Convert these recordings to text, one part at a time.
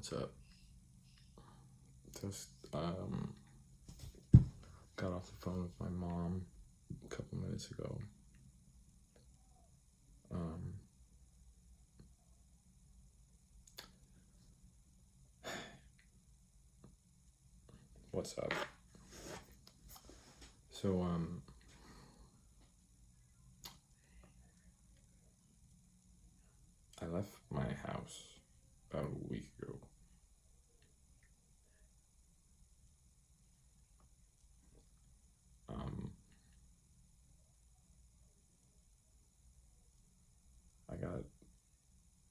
What's up? Just got off the phone with my mom a couple minutes ago. What's up? So I left my house about a week ago. I got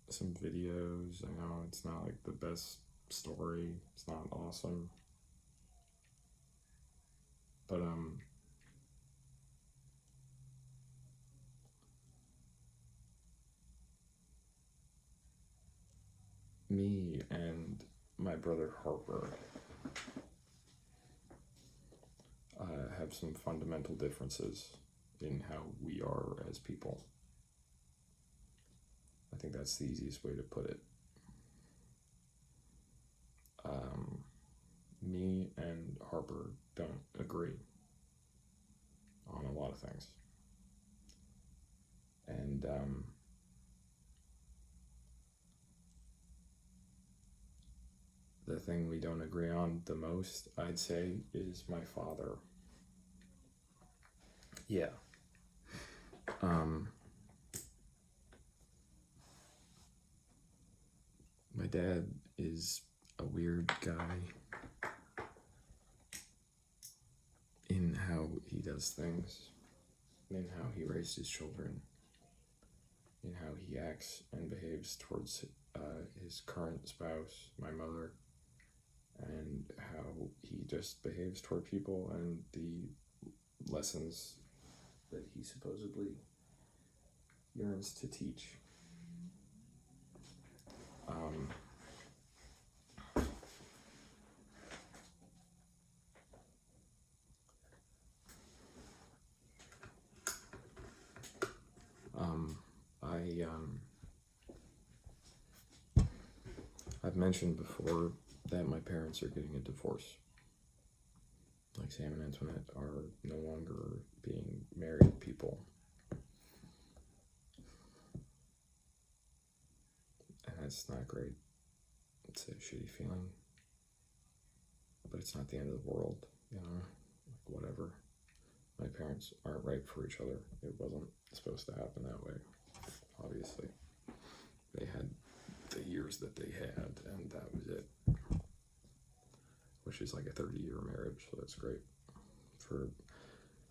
some videos. I know it's not like the best story. It's not awesome. But me and my brother Harper have some fundamental differences in how we are as people. I think that's the easiest way to put it. Me and Harper don't agree on a lot of things. And the thing we don't agree on the most, I'd say, is my father. Yeah. My dad is a weird guy in how he does things, in how he raised his children, in how he acts and behaves towards his current spouse, my mother, and how he just behaves toward people and the lessons that he supposedly yearns to teach. I've mentioned before that my parents are getting a divorce. Like Sam and Antoinette are no longer being married people. And that's not great. It's a shitty feeling. But it's not the end of the world, you know? Like, whatever. My parents aren't right for each other. It wasn't supposed to happen that way, obviously. They had the years that they had, and that was it. Which is like a 30-year marriage, so that's great for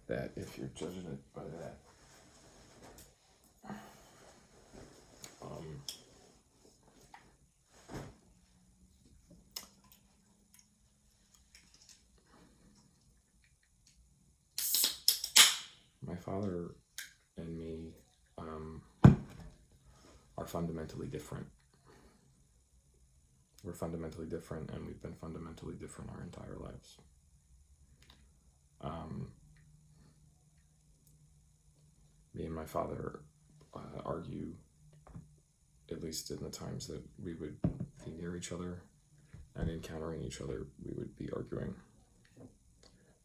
that if you're judging it by that. My father and me are fundamentally different. We're fundamentally different, and we've been fundamentally different our entire lives. Me and my father argue, at least in the times that we would be near each other and encountering each other, we would be arguing.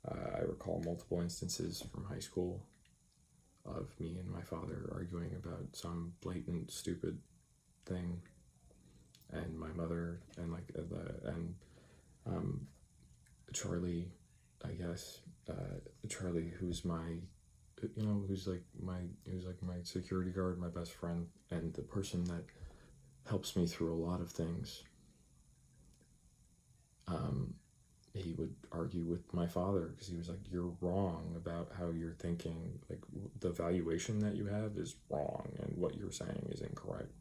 I recall multiple instances from high school of me and my father arguing about some blatant, stupid thing, and my mother and Charlie, I guess, Charlie, who's like my security guard, my best friend, and the person that helps me through a lot of things. He would argue with my father because he was like, "You're wrong about how you're thinking. Like, the valuation that you have is wrong, and what you're saying is incorrect."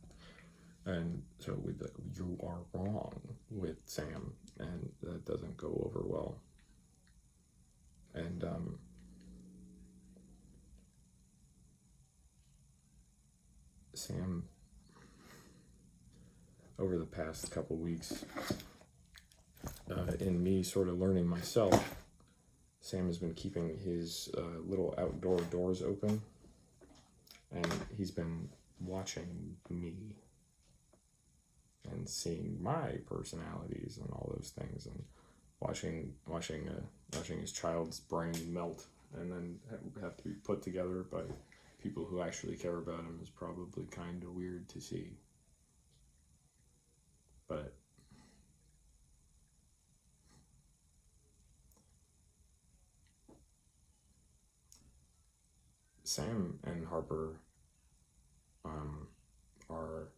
And so we'd be like, "You are wrong" with Sam, and that doesn't go over well. And Sam, over the past couple weeks, in me sort of learning myself, Sam has been keeping his little outdoor doors open, and he's been watching me and seeing my personalities and all those things, and watching his child's brain melt and then have to be put together by people who actually care about him is probably kind of weird to see. But Sam and Harper are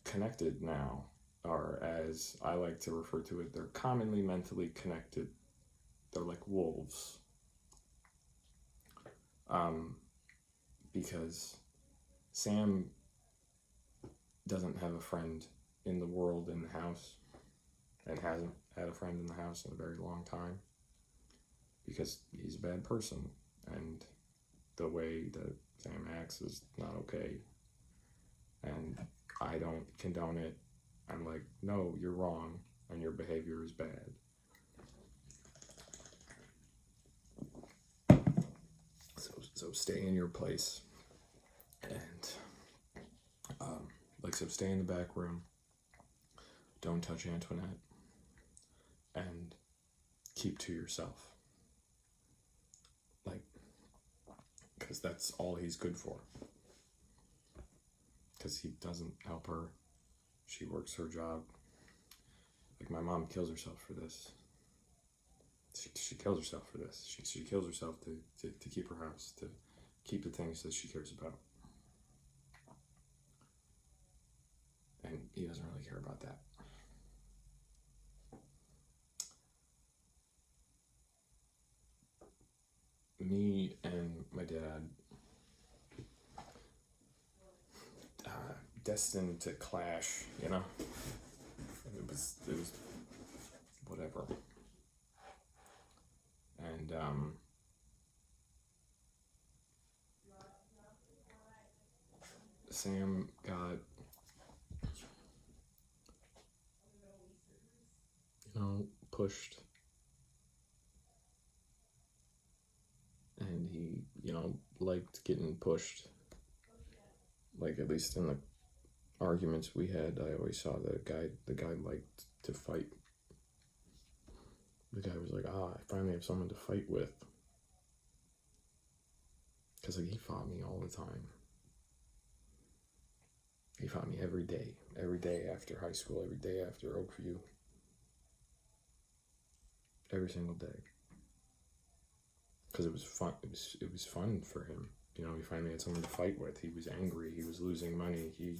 connected now, or as I like to refer to it, they're commonly mentally connected. They're like wolves. Because Sam doesn't have a friend in the world, in the house, and hasn't had a friend in the house in a very long time, because he's a bad person, and the way that Sam acts is not okay, and I don't condone it. I'm like, no, you're wrong, and your behavior is bad. So stay in your place, and so stay in the back room. Don't touch Antoinette, and keep to yourself. Because that's all he's good for. Because he doesn't help her. She works her job. My mom kills herself for this. She kills herself for this. She kills herself to keep her house, to keep the things that she cares about. And he doesn't really care about that. Me and my dad, destined to clash, It was whatever. And Sam got, pushed, and he, liked getting pushed. At least in the arguments we had, I always saw the guy liked to fight. The guy was like, I finally have someone to fight with. Because he fought me all the time. He fought me every day after high school, every day after Oakview. Every single day. Because it was fun. It was fun for him. He finally had someone to fight with. He was angry. He was losing money. He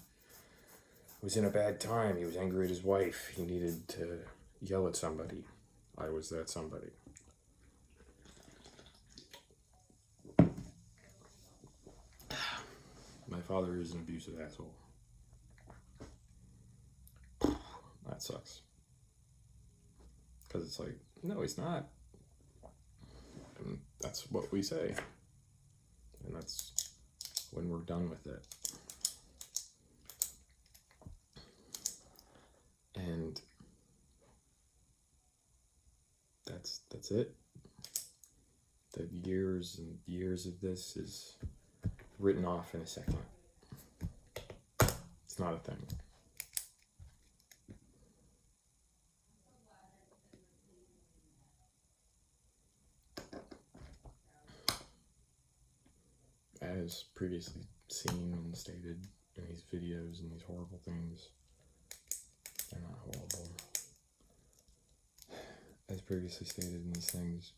was in a bad time. He was angry at his wife. He needed to yell at somebody. I was that somebody. My father is an abusive asshole. That sucks. Because it's like, no, he's not. And that's what we say. And that's when we're done with it. And that's it. The years and years of this is written off in a second. It's not a thing. As previously seen and stated in these videos and these horrible things, they're not horrible. As previously stated in these things,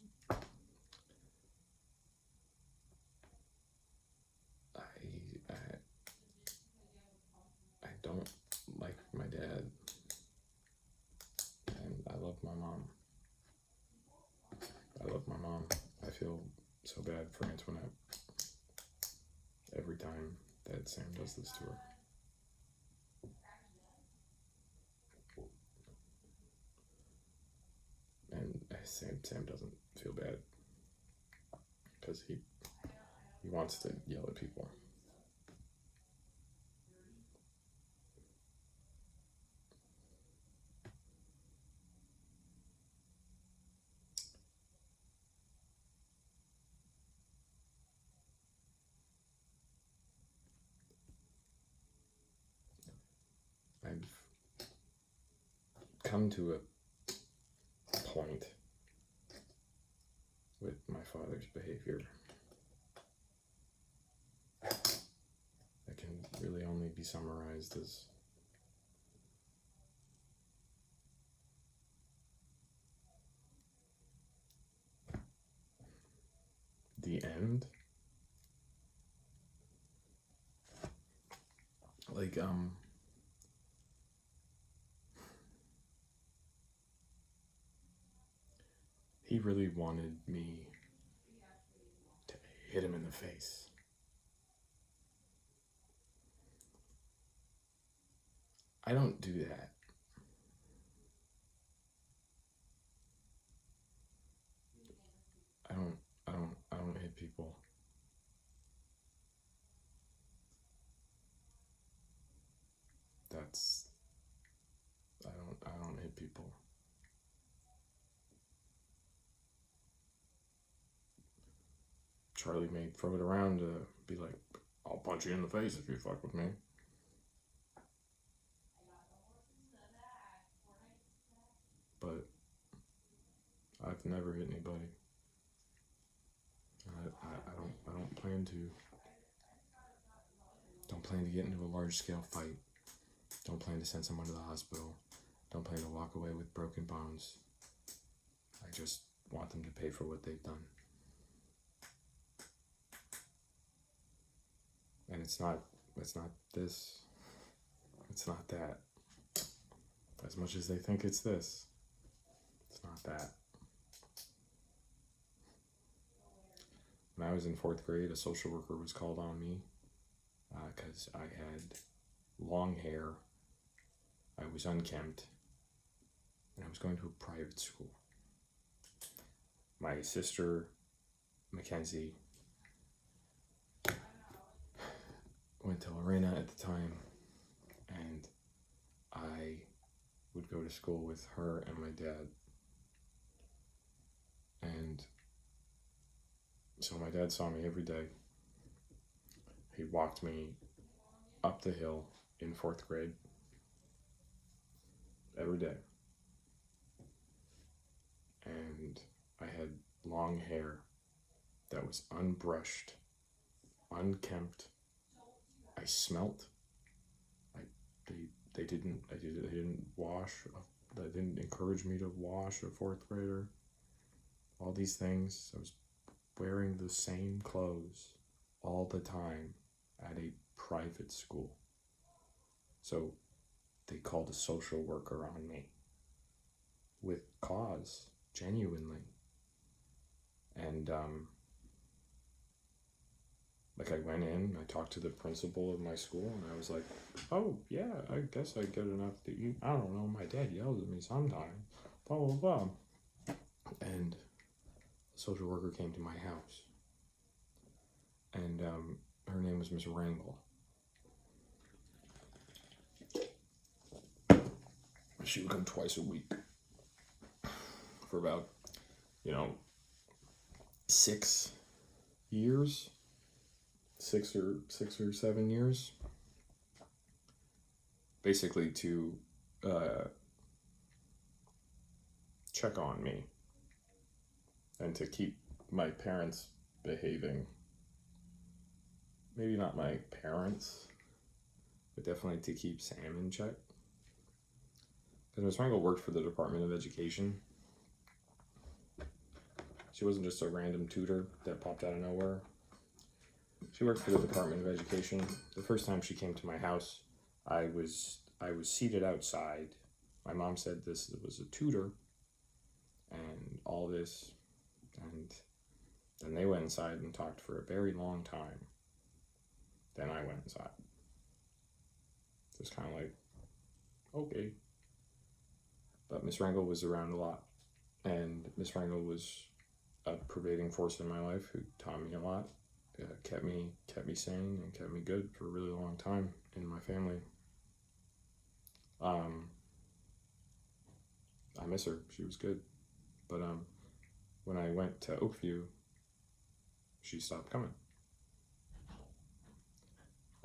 I don't like my dad, and I love my mom. I feel so bad for Antoinette every time that Sam does this to her. And Sam doesn't feel bad because he wants to yell at people. come to a point with my father's behavior that can really only be summarized as the end. Like, he really wanted me to hit him in the face. I don't do that. I don't hit people. I don't hit people. Charlie may throw it around to be like, I'll punch you in the face if you fuck with me. But I've never hit anybody. I don't plan to. Don't plan to get into a large scale fight. Don't plan to send someone to the hospital. Don't plan to walk away with broken bones. I just want them to pay for what they've done. And it's not this. It's not that. As much as they think it's this, it's not that. When I was in 4th grade, a social worker was called on me because I had long hair, I was unkempt, and I was going to a private school. My sister, Mackenzie, went to Lorena at the time, and I would go to school with her and my dad. And so my dad saw me every day. He walked me up the hill in 4th grade every day. And I had long hair that was unbrushed, unkempt. I smelt. They didn't wash. They didn't encourage me to wash a 4th grader. All these things. I was wearing the same clothes all the time at a private school. So they called a social worker on me with cause, genuinely. And like I went in, I talked to the principal of my school, and I was like, oh yeah, I guess I get enough to eat. I don't know, my dad yells at me sometimes, blah blah blah. And the social worker came to my house, and her name was Miss Wrangle. She would come twice a week for about, 6 years, 6 or 7 years, basically to check on me and to keep my parents behaving. Maybe not my parents, but definitely to keep Sam in check. Because Ms. Wrangle worked for the Department of Education. She wasn't just a random tutor that popped out of nowhere. She worked for the Department of Education. The first time she came to my house, I was seated outside. My mom said this was a tutor and all this, and then they went inside and talked for a very long time. Then I went inside. Just kind of like, okay. But Miss Wrangle was around a lot, and Miss Wrangle was a pervading force in my life who taught me a lot, kept me sane and kept me good for a really long time in my family. I miss her. She was good. But when I went to Oakview, she stopped coming.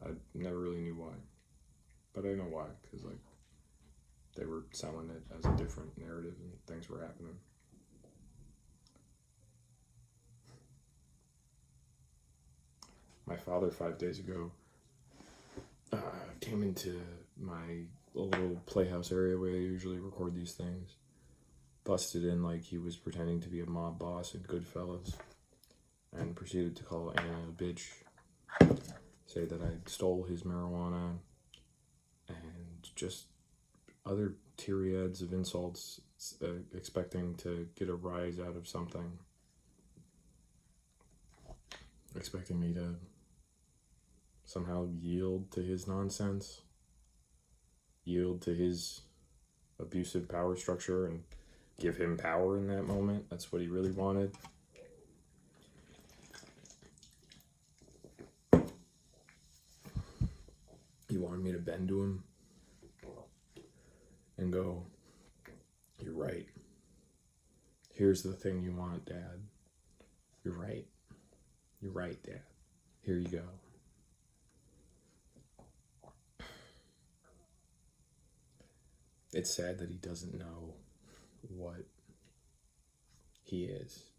I never really knew why. But I know why, because they were selling it as a different narrative and things were happening. My father 5 days ago came into my little playhouse area where I usually record these things, busted in like he was pretending to be a mob boss in Goodfellas, and proceeded to call Anna a bitch, say that I stole his marijuana, and just other tirades of insults, expecting to get a rise out of something, expecting me to somehow yield to his nonsense, yield to his abusive power structure and give him power in that moment. That's what he really wanted. He wanted me to bend to him and go, "You're right. Here's the thing you want, Dad. You're right. You're right, Dad. Here you go." It's sad that he doesn't know what he is.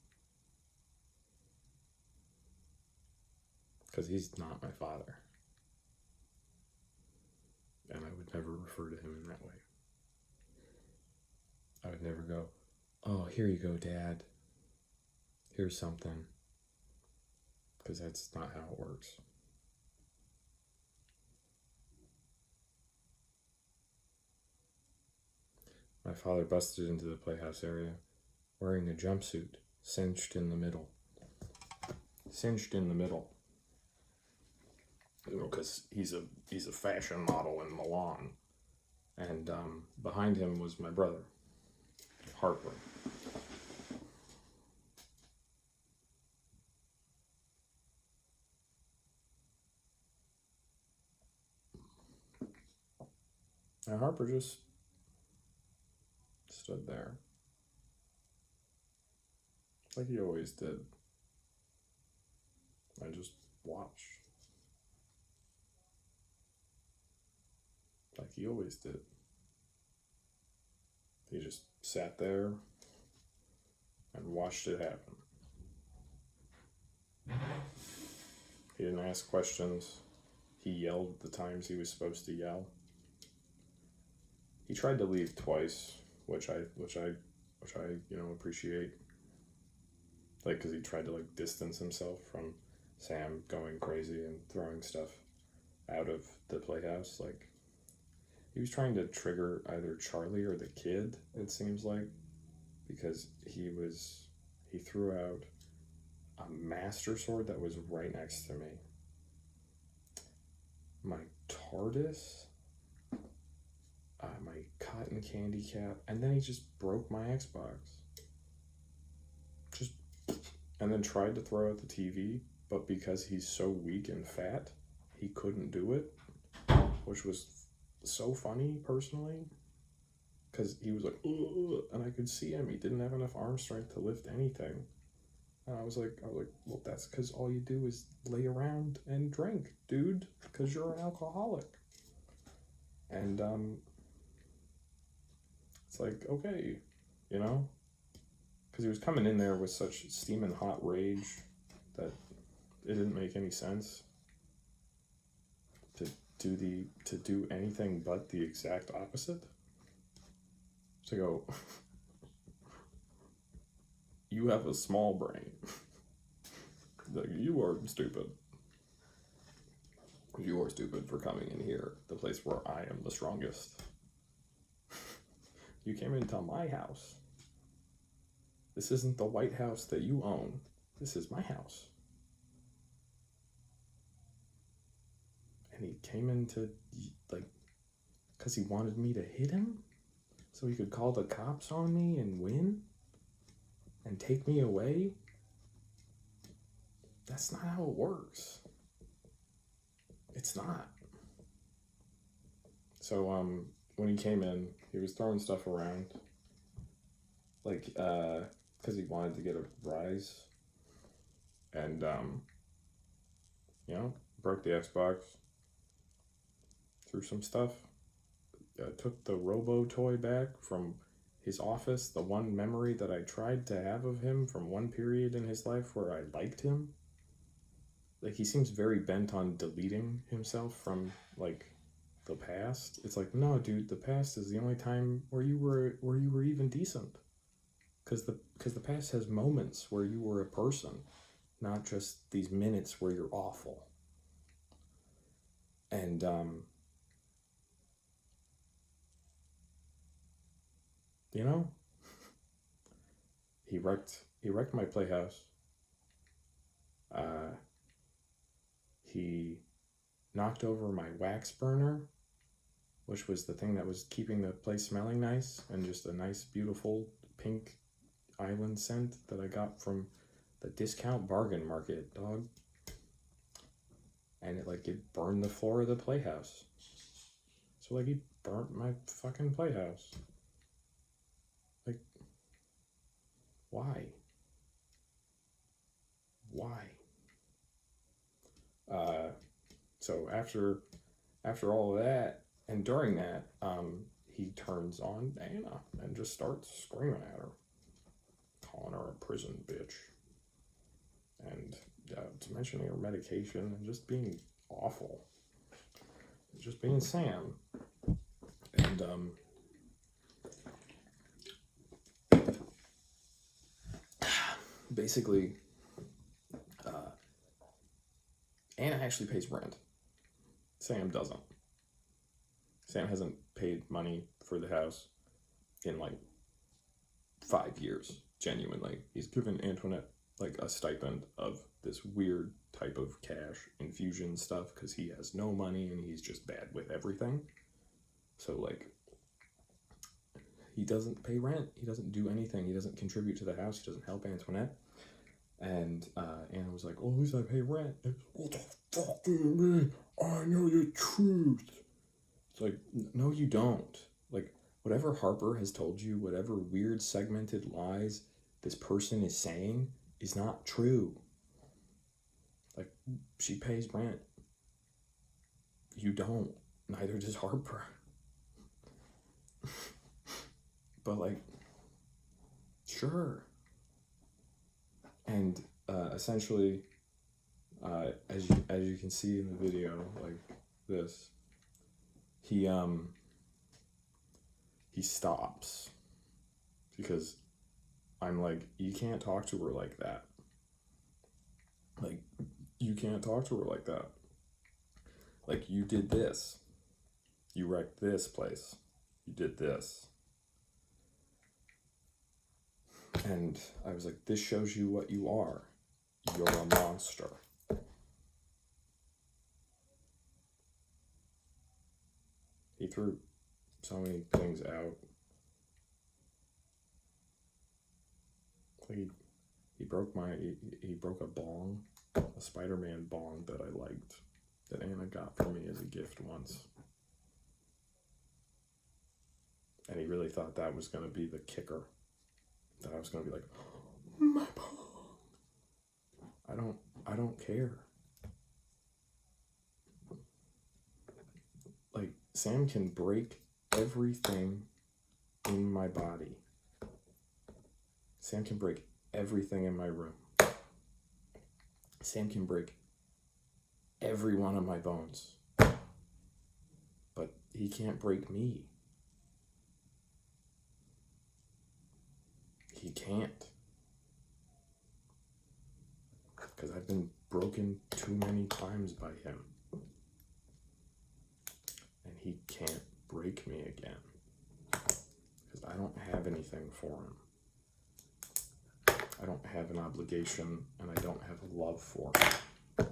Because he's not my father. And I would never refer to him in that way. I would never go, "Oh, here you go, Dad. Here's something." Because that's not how it works. My father busted into the playhouse area wearing a jumpsuit, cinched in the middle. Cinched in the middle. Because he's a fashion model in Milan. And behind him was my brother, Harper. And Harper just stood there, like he always did. I just watched, like he always did. He just sat there and watched it happen. He didn't ask questions. He yelled the times he was supposed to yell. He tried to leave twice, which I appreciate. Like, because he tried to like distance himself from Sam going crazy and throwing stuff out of the playhouse. Like, he was trying to trigger either Charlie or the kid, it seems like, because he threw out a master sword that was right next to me, my TARDIS, my cotton candy cap, and then he just broke my Xbox. And then tried to throw out the TV, but because he's so weak and fat, he couldn't do it, which was so funny personally, because he was like, "Ugh," and I could see him. He didn't have enough arm strength to lift anything. And I was like, well, that's because all you do is lay around and drink, dude, because you're an alcoholic. And it's like, okay, because he was coming in there with such steaming hot rage that it didn't make any sense to do anything but the exact opposite. To go, "You have a small brain. Like, you are stupid. You are stupid for coming in here, the place where I am the strongest. You came into my house. This isn't the White House that you own. This is my house." And he came into, like, because he wanted me to hit him so he could call the cops on me and win and take me away. That's not how it works. It's not. So when he came in, he was throwing stuff around, like, because he wanted to get a rise, and broke the Xbox, threw some stuff took the Robo toy back from his office, the one memory that I tried to have of him from one period in his life where I liked him. Like, he seems very bent on deleting himself from, like, the past. It's like, no, dude, the past is the only time where you were even decent. Because the past has moments where you were a person, not just these minutes where you're awful. And you know, he wrecked my playhouse. He knocked over my wax burner, which was the thing that was keeping the place smelling nice, and just a nice, beautiful pink island scent that I got from the discount bargain market, dog. And it burned the floor of the playhouse. So he burnt my fucking playhouse. Like, why? So after all of that, and during that, he turns on Anna and just starts screaming at her, calling her a prison bitch, and mentioning her medication and just being awful, just being Sam. And basically, Anna actually pays rent. Sam doesn't. Sam hasn't paid money for the house in 5 years, genuinely. He's given Antoinette a stipend of this weird type of cash infusion stuff because he has no money and he's just bad with everything. So he doesn't pay rent, he doesn't do anything, he doesn't contribute to the house, he doesn't help Antoinette. And Anna was like, well, at least I pay rent. What the fuck do you mean? I know the truth. It's like, no, you don't. Whatever Harper has told you, whatever weird segmented lies this person is saying is not true. She pays rent. You don't. Neither does Harper. But sure. And essentially, as you can see in the video, this, he stops because I'm like, you can't talk to her like that. You can't talk to her like that. You did this. You wrecked this place. You did this. And I was like, this shows you what you are. You're a monster. He threw so many things out. He broke a bong, a Spider-Man bong that I liked, that Anna got for me as a gift once. And he really thought that was going to be the kicker. That I was going to be like, my bong. I don't care. Sam can break everything in my body. Sam can break everything in my room. Sam can break every one of my bones. But he can't break me. He can't. Because I've been broken too many times by him. And he can't break me again. Because I don't have anything for him. I don't have an obligation, and I don't have a love for him.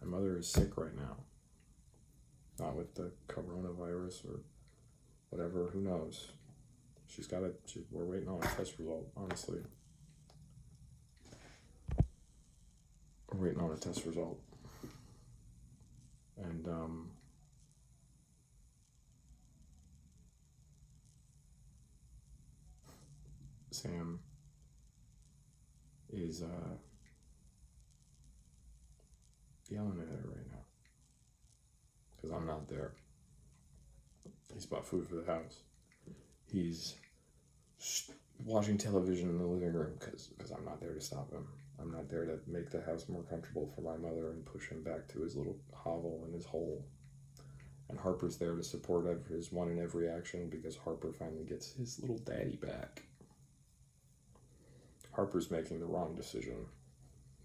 My mother is sick right now. Not with the coronavirus or whatever, who knows. We're waiting on a test result, honestly. We're waiting on a test result. And, Sam is, yelling at her right now. Because I'm not there. He's bought food for the house. He's watching television in the living room because I'm not there to stop him. I'm not there to make the house more comfortable for my mother and push him back to his little hovel in his hole. And Harper's there to support his one and every action because Harper finally gets his little daddy back. Harper's making the wrong decision,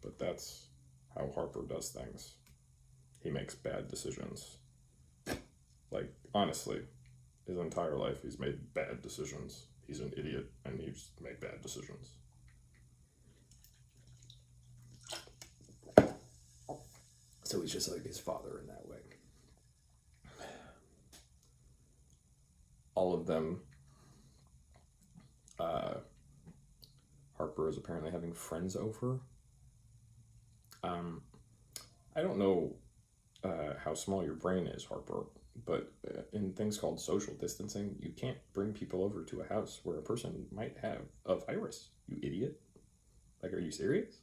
but that's how Harper does things. He makes bad decisions. Like, honestly, his entire life he's made bad decisions. He's an idiot and he's made bad decisions. So he's just like his father in that way. All of them, Harper is apparently having friends over. I don't know how small your brain is, Harper, but in things called social distancing, you can't bring people over to a house where a person might have a virus, you idiot. Like, are you serious?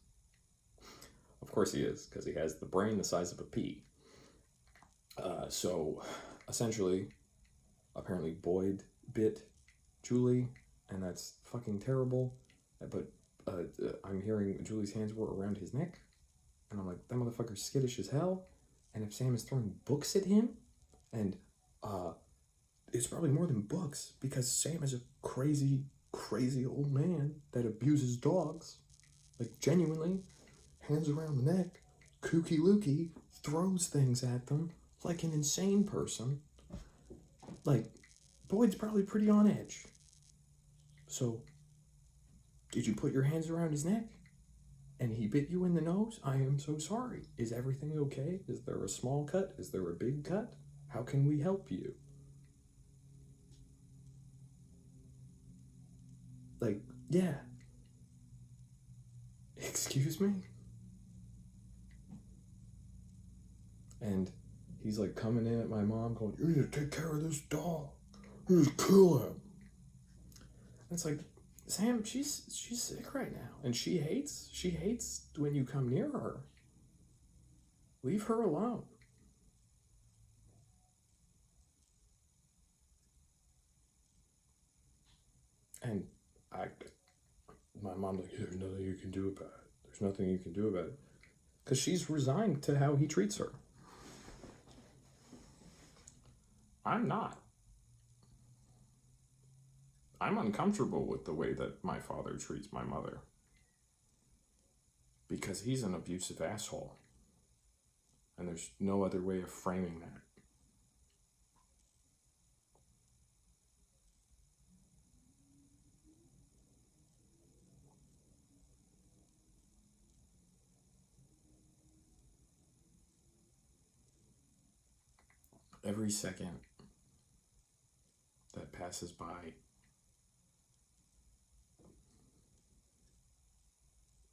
Of course he is, because he has the brain the size of a pea. So, essentially, apparently Boyd bit Julie, and that's fucking terrible. But I'm hearing Julie's hands were around his neck, and I'm like, that motherfucker's skittish as hell. And if Sam is throwing books at him, and it's probably more than books, because Sam is a crazy, crazy old man that abuses dogs. Like, genuinely, hands around the neck, kooky looky, throws things at them like an insane person. Like, Boyd's probably pretty on edge. So, did you put your hands around his neck? And he bit you in the nose? I am so sorry. Is everything okay? Is there a small cut? Is there a big cut? How can we help you? Like, yeah. Excuse me? And he's like coming in at my mom going, you need to take care of this dog. You need to kill him. And it's like, Sam, she's sick right now. And she hates when you come near her. Leave her alone. And my mom's like, there's nothing you can do about it. There's nothing you can do about it. Because she's resigned to how he treats her. I'm not. I'm uncomfortable with the way that my father treats my mother. Because he's an abusive asshole. And there's no other way of framing that. Every second that passes by,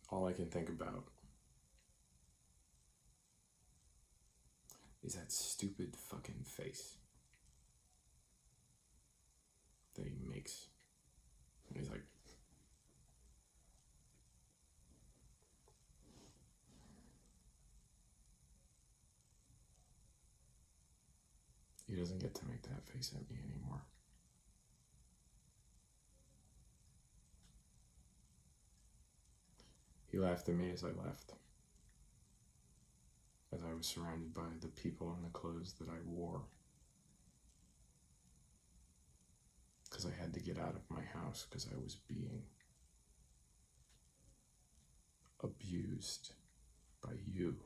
all I can think about is that stupid fucking face that he makes. He's like, he doesn't get to make that face at me anymore. He laughed at me as I left, as I was surrounded by the people and the clothes that I wore. Because I had to get out of my house because I was being abused by you.